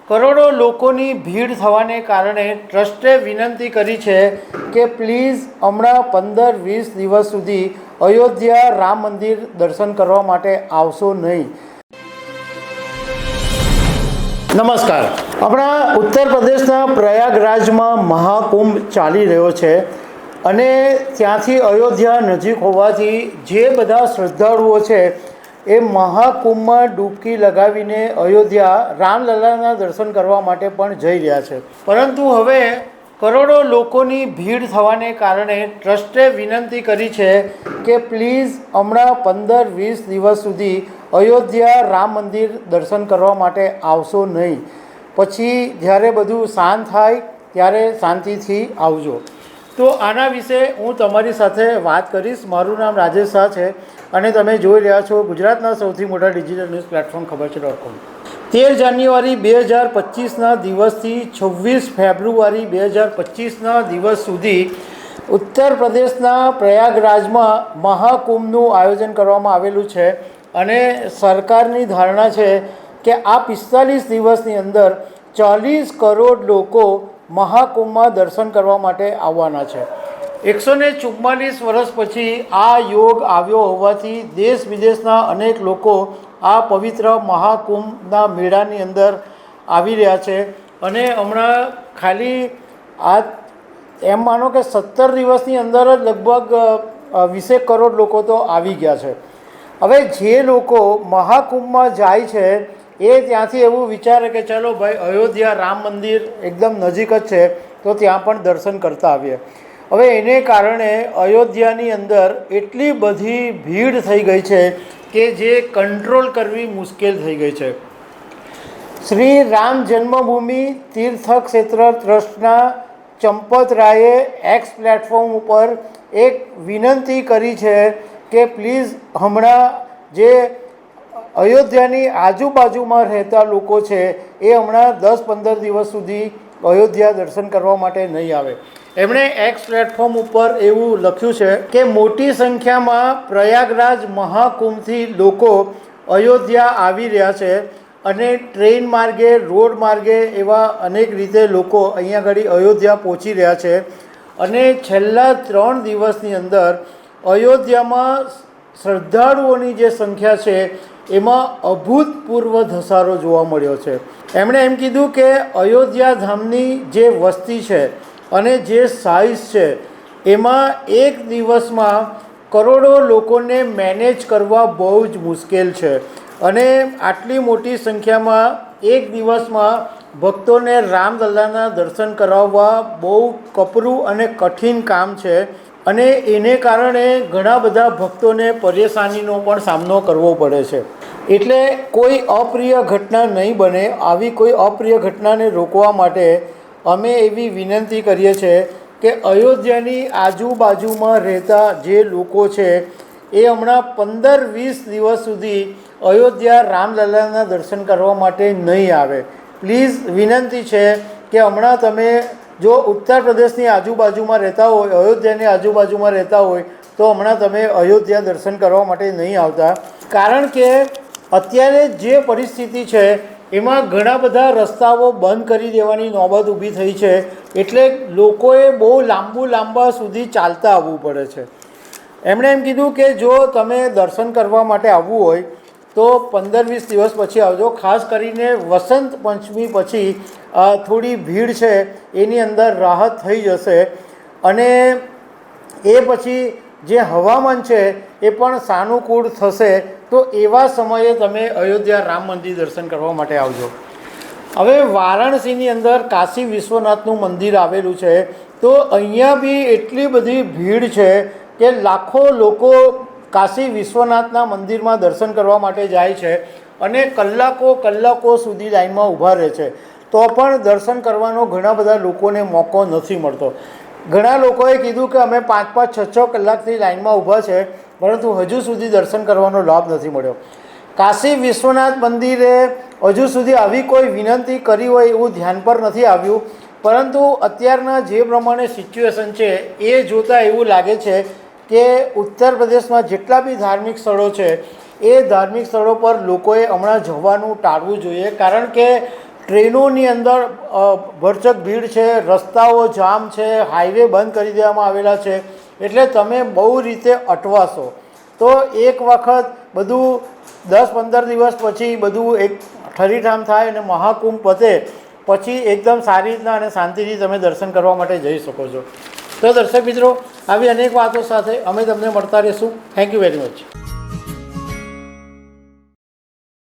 કરોડો લોકોની ભીડ થવાને કારણે ટ્રસ્ટે વિનંતી કરી છે કે પ્લીઝ હમણાં 15-20 દિવસ સુધી અયોધ્યા રામ મંદિર દર્શન કરવા માટે આવશો નહીં. નમસ્કાર. આપણા ઉત્તર પ્રદેશના પ્રયાગરાજમાં મહાકુંભ ચાલી રહ્યો છે અને ત્યાંથી અયોધ્યા નજીક હોવાથી જે બધા શ્રદ્ધાળુઓ છે એ મહાકુંભમાં ડૂબકી લગાવીને અયોધ્યા રામલલ્લાના દર્શન કરવા માટે પણ જઈ રહ્યા છે. પરંતુ હવે કરોડો લોકોની ભીડ થવાને કારણે ટ્રસ્ટે વિનંતી કરી છે કે પ્લીઝ હમણાં 15-20 દિવસ સુધી અયોધ્યા રામ મંદિર દર્શન કરવા માટે આવશો નહીં. પછી જ્યારે બધું શાંત થાય ત્યારે શાંતિથી આવજો. તો આના વિશે હું તમારી સાથે વાત કરીશ. મારું નામ રાજેશ શાહ છે અને તમે જોઈ રહ્યા છો ગુજરાતના સૌથી મોટા ડિજિટલ ન્યૂઝ પ્લેટફોર્મ ખબરછે.com. 13 જાન્યુઆરી 2025ના દિવસથી 26 ફેબ્રુઆરી 2025ના દિવસ સુધી ઉત્તર પ્રદેશના પ્રયાગરાજમાં મહાકુંભનું આયોજન કરવામાં આવેલું છે અને સરકારની ધારણા છે કે આ 45 દિવસની અંદર 40 કરોડ લોકો મહાકુંભમાં દર્શન કરવા માટે આવવાના છે. 144 વર્ષ પછી આ યોગ આવ્યો હોવાથી દેશ વિદેશના અનેક લોકો આ પવિત્ર મહાકુંભના મેળાની અંદર આવી રહ્યા છે અને હમણાં ખાલી આ એમ માનો કે 17 દિવસની અંદર જ લગભગ 20 કરોડ લોકો તો આવી ગયા છે. હવે જે લોકો મહાકુંભમાં જાય છે એ ત્યાંથી એવું વિચારે કે ચાલો ભાઈ અયોધ્યા રામ મંદિર એકદમ નજીક જ છે તો ત્યાં પણ દર્શન કરતા આવીએ. હવે એને કારણે અયોધ્યાની અંદર એટલી બધી ભીડ થઈ ગઈ છે કે જે કંટ્રોલ કરવી મુશ્કેલ થઈ ગઈ છે. શ્રી રામ જન્મભૂમિ તીર્થ ક્ષેત્ર ટ્રસ્ટના ચંપત રાયે એક્સ પ્લેટફોર્મ ઉપર એક વિનંતી કરી છે કે પ્લીઝ હમણાં જે અયોધ્યાની આજુબાજુમાં રહેતા લોકો છે એ હમણાં 10-15 દિવસ સુધી અયોધ્યા દર્શન કરવા માટે નહીં આવે. એમણે એક્સ પ્લેટફોર્મ ઉપર એવું લખ્યું છે કે મોટી સંખ્યામાં પ્રયાગરાજ મહાકુંભથી લોકો અયોધ્યા આવી રહ્યા છે અને ટ્રેન માર્ગે, રોડ માર્ગે એવા અનેક રીતે લોકો અહીંયા આગળ અયોધ્યા પહોંચી રહ્યા છે અને છેલ્લા 3 દિવસની અંદર અયોધ્યામાં શ્રદ્ધાળુઓની જે સંખ્યા છે એમાં અભૂતપૂર્વ ધસારો જોવા મળ્યો છે. એમણે એમ કીધું કે અયોધ્યા ધામની જે વસ્તી છે અને જે સાઇઝ છે એમાં એક દિવસમાં કરોડો લોકોને મેનેજ કરવા બહુ જ મુશ્કેલ છે અને આટલી મોટી સંખ્યામાં એક દિવસમાં ભક્તોને રામલલ્લાના દર્શન કરાવવા બહુ કપરું અને કઠિન કામ છે અને એને કારણે ઘણા બધા ભક્તોને પરેશાનીનો પણ સામનો કરવો પડે છે. એટલે કોઈ અપ્રિય ઘટના નહીં બને. આવી કોઈ અપ્રિય ઘટનાને રોકવા માટે અમે એવી વિનંતી કરીએ છીએ કે અયોધ્યાની આજુબાજુમાં રહેતા જે લોકો છે એ હમણાં 15-20 દિવસ સુધી અયોધ્યા રામલલ્લાના દર્શન કરવા માટે નહીં આવે. પ્લીઝ વિનંતી છે કે હમણાં તમે જો ઉત્તર પ્રદેશની આજુબાજુમાં રહેતા હોય, અયોધ્યાની આજુબાજુમાં રહેતા હોય તો હમણાં તમે અયોધ્યા દર્શન કરવા માટે નહીં આવતા. કારણ કે અત્યારે જે પરિસ્થિતિ છે એમાં ઘણા બધા રસ્તાઓ બંધ કરી દેવાની નોબત ઊભી થઈ છે એટલે લોકોએ બહુ લાંબા સુધી ચાલતા આવવું પડે છે. એમણે એમ કીધું કે જો તમે દર્શન કરવા માટે આવવું હોય તો 15-20 દિવસ પછી આવજો. ખાસ કરીને વસંત પંચમી પછી થોડી ભીડ છે એની અંદર રાહત થઈ જશે અને એ પછી જે હવામાન છે એ પણ સાનુકૂળ થશે તો એવા સમયે તમે અયોધ્યા રામ મંદિર દર્શન કરવા માટે આવજો. હવે વારાણસીની અંદર કાશી વિશ્વનાથનું મંદિર આવેલું છે તો અહીંયા બી એટલી બધી ભીડ છે કે લાખો લોકો કાશી વિશ્વનાથના મંદિરમાં દર્શન કરવા માટે જાય છે અને કલાકો સુધી લાઈનમાં ઊભા રહે છે તો પણ દર્શન કરવાનો ઘણા બધા લોકોને મોકો નથી મળતો. ઘણા લોકોએ કીધું કે અમે 5-6 કલાકથી લાઈનમાં ઊભા છે પરંતુ હજુ સુધી દર્શન કરવાનો લાભ નથી મળ્યો. કાશી વિશ્વનાથ મંદિરે હજુ સુધી આવી કોઈ વિનંતી કરી હોય એવું ધ્યાન પર નથી આવ્યું પરંતુ અત્યારના જે પ્રમાણે સિચ્યુએશન છે એ જોતાં એવું લાગે છે કે ઉત્તર પ્રદેશમાં જેટલા બી ધાર્મિક સ્થળો છે એ ધાર્મિક સ્થળો પર લોકોએ હમણાં જવાનું ટાળવું જોઈએ કારણ કે ટ્રેનોની અંદર ભરચક ભીડ છે, રસ્તાઓ જામ છે, હાઈવે બંધ કરી દેવામાં આવેલા છે, એટલે તમે બહુ રીતે અટવાશો. તો એક વખત બધું 10-15 દિવસ પછી બધું એક ઠરીઠામ થાય અને મહાકુંભ પતે પછી એકદમ સારી રીતના અને શાંતિથી તમે દર્શન કરવા માટે જઈ શકો છો. તો દર્શક મિત્રો, આવી અનેક વાતો સાથે અમે તમને મળતા રહીશું. Thank you very much.